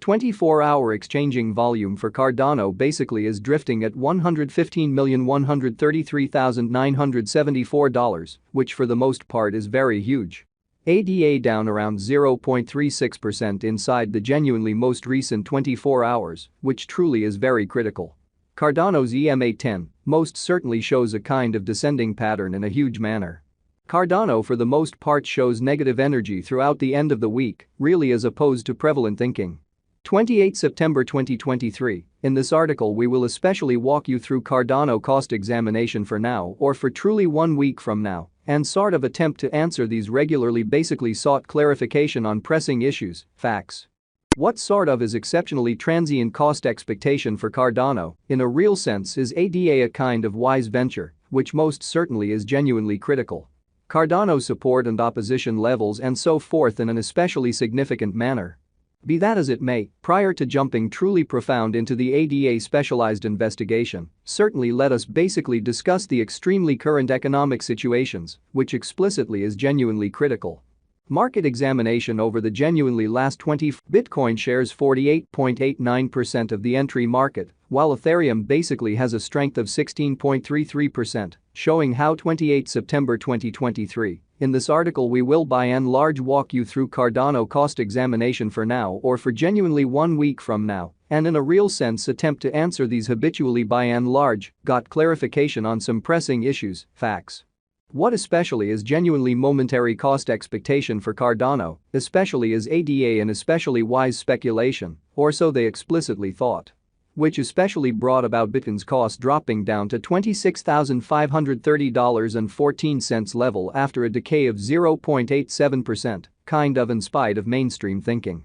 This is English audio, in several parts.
24-hour exchanging volume for Cardano basically is drifting at $115,133,974, which for the most part is very huge. ADA down around 0.36% inside the genuinely most recent 24 hours, which truly is very critical. Cardano's EMA10 most certainly shows a kind of descending pattern in a huge manner. Cardano for the most part shows negative energy throughout the end of the week, really as opposed to prevalent thinking. 28 September 2023, in this article we will especially walk you through Cardano cost examination for now or for truly 1 week from now, and sort of attempt to answer these regularly basically sought clarification on pressing issues, facts. What sort of is exceptionally transient cost expectation for Cardano, in a real sense is ADA a kind of wise venture, which most certainly is genuinely critical. Cardano support and opposition levels and so forth in an especially significant manner. Be that as it may, prior to jumping truly profound into the ADA specialized investigation, certainly let us basically discuss the extremely current economic situations, which explicitly is genuinely critical. Market examination over the genuinely last 20 Bitcoin shares 48.89% of the entry market, while Ethereum basically has a strength of 16.33%, showing how 28 September 2023. In this article we will by and large walk you through Cardano cost examination for now or for genuinely 1 week from now, and in a real sense attempt to answer these habitually by and large, got clarification on some pressing issues, facts. What especially is genuinely momentary cost expectation for Cardano, especially is ADA an especially wise speculation, or so they explicitly thought. Which especially brought about Bitcoin's cost dropping down to $26,530.14 level after a decay of 0.87%, kind of in spite of mainstream thinking.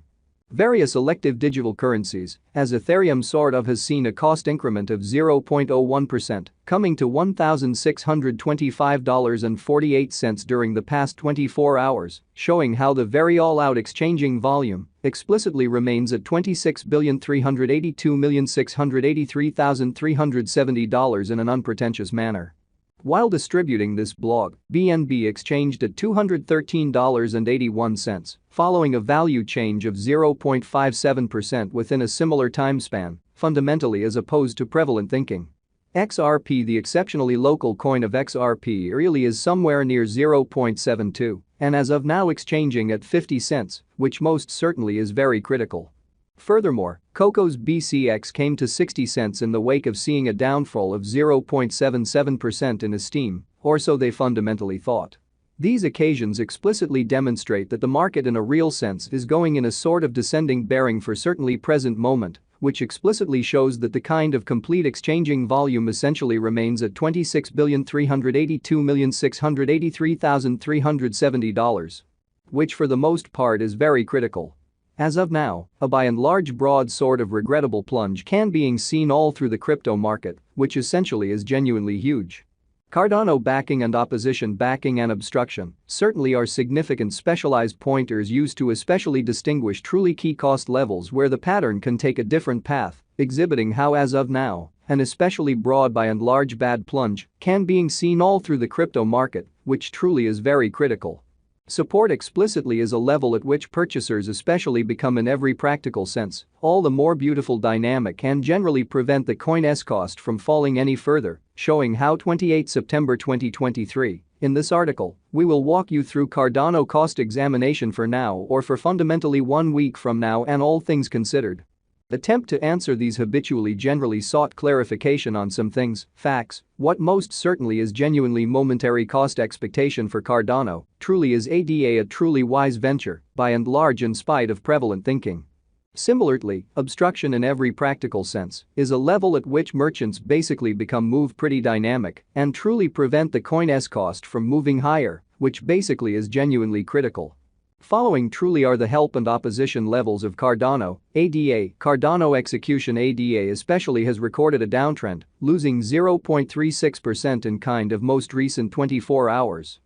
Various elective digital currencies, as Ethereum sort of has seen a cost increment of 0.01%, coming to $1,625.48 during the past 24 hours, showing how the very all-out exchanging volume explicitly remains at $26,382,683,370 in an unpretentious manner. While distributing this blog, BNB exchanged at $213.81, following a value change of 0.57% within a similar time span, fundamentally as opposed to prevalent thinking. XRP, the exceptionally local coin of XRP, really is somewhere near 0.72, and as of now exchanging at 50 cents, which most certainly is very critical. Furthermore, Coco's BCX came to 60 cents in the wake of seeing a downfall of 0.77% in esteem, or so they fundamentally thought. These occasions explicitly demonstrate that the market in a real sense is going in a sort of descending bearing for certainly present moment, which explicitly shows that the kind of complete exchanging volume essentially remains at $26,382,683,370, which for the most part is very critical. As of now, a by and large broad sort of regrettable plunge can being seen all through the crypto market, which essentially is genuinely huge. Cardano backing and opposition backing and obstruction certainly are significant specialized pointers used to especially distinguish truly key cost levels where the pattern can take a different path, exhibiting how as of now, an especially broad by and large bad plunge can being seen all through the crypto market, which truly is very critical. Support explicitly is a level at which purchasers especially become in every practical sense all the more beautiful dynamic and generally prevent the coin's cost from falling any further, showing how 28 September 2023. In this article, we will walk you through Cardano cost examination for now or for fundamentally 1 week from now and all things considered. Attempt to answer these habitually generally sought clarification on some things, facts, what most certainly is genuinely momentary cost expectation for Cardano, truly is ADA a truly wise venture, by and large in spite of prevalent thinking. Similarly, obstruction in every practical sense is a level at which merchants basically become move pretty dynamic and truly prevent the coin's cost from moving higher, which basically is genuinely critical. Following truly are the help and opposition levels of Cardano, ADA. Cardano execution ADA especially has recorded a downtrend, losing 0.36% in kind of most recent 24 hours.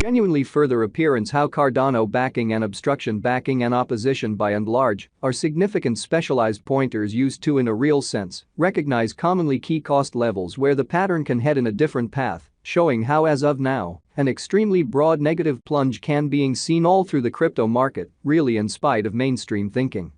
Genuinely further appearance how Cardano backing and obstruction backing and opposition by and large are significant specialized pointers used to in a real sense recognize commonly key cost levels where the pattern can head in a different path, showing how as of now, an extremely broad negative plunge can being seen all through the crypto market, really in spite of mainstream thinking.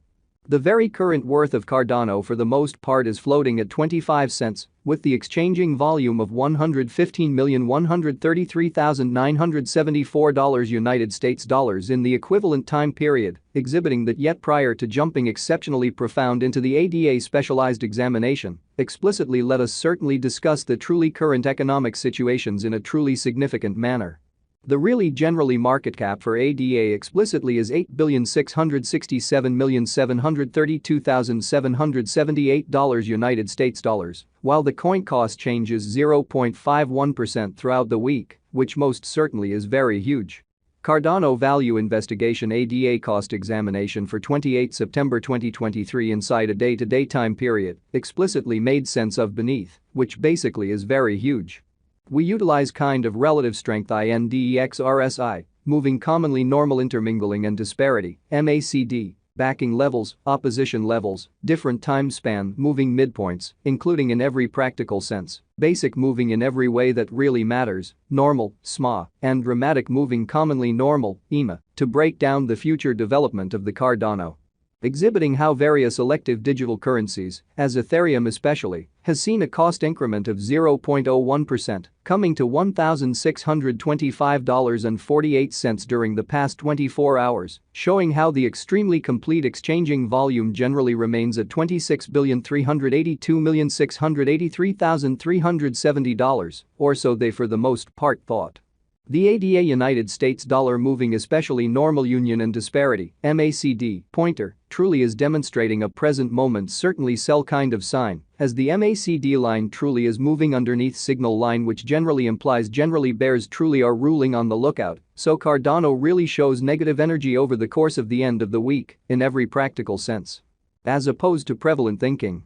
The very current worth of Cardano for the most part is floating at 25 cents, with the exchanging volume of $115,133,974 United States dollars in the equivalent time period, exhibiting that yet prior to jumping exceptionally profound into the ADA specialized examination, explicitly let us certainly discuss the truly current economic situations in a truly significant manner. The really generally market cap for ADA explicitly is $8,667,732,778 United States dollars, while the coin cost changes 0.51% throughout the week, which most certainly is very huge. Cardano Value Investigation ADA Cost Examination for 28 September 2023 inside a day-to-day time period explicitly made sense of beneath, which basically is very huge. We utilize kind of relative strength index RSI, moving commonly normal intermingling and disparity, MACD, backing levels, opposition levels, different time span moving midpoints, including in every practical sense, basic moving in every way that really matters, normal, SMA, and dramatic moving commonly normal, EMA, to break down the future development of the Cardano. Exhibiting how various elective digital currencies, as Ethereum especially, has seen a cost increment of 0.01%, coming to $1,625.48 during the past 24 hours, showing how the extremely complete exchanging volume generally remains at $26,382,683,370, or so they for the most part thought. The ADA United States dollar moving especially normal union and disparity, MACD, pointer, truly is demonstrating a present moment certainly sell kind of sign, as the MACD line truly is moving underneath signal line which generally implies generally bears truly are ruling on the lookout, so Cardano really shows negative energy over the course of the end of the week, in every practical sense. As opposed to prevalent thinking.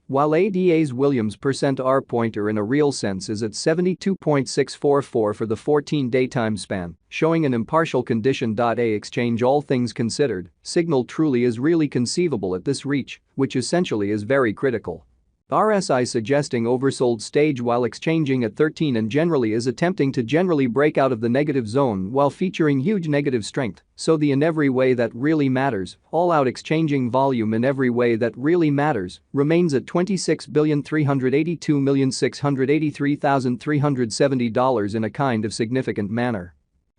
While ADA's Williams %R pointer in a real sense is at 72.644 for the 14-day time span, showing an impartial condition. A exchange all things considered, signal truly is really conceivable at this reach, which essentially is very critical. RSI suggesting oversold stage while exchanging at 13 and generally is attempting to generally break out of the negative zone while featuring huge negative strength, so the in every way that really matters, all-out exchanging volume in every way that really matters, remains at $26,382,683,370 in a kind of significant manner.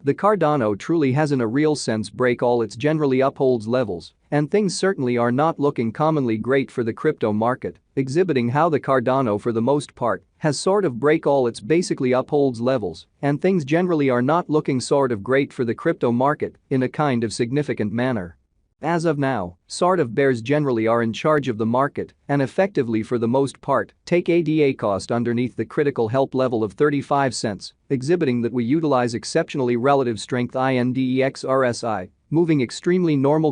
The Cardano truly has in a real sense break all its generally upholds levels, and things certainly are not looking commonly great for the crypto market, exhibiting how the Cardano for the most part has sort of break all its basically upholds levels, and things generally are not looking sort of great for the crypto market in a kind of significant manner. As of now, sort of bears generally are in charge of the market and effectively for the most part take ADA cost underneath the critical help level of 35 cents, exhibiting that we utilize exceptionally relative strength index RSI, moving extremely normal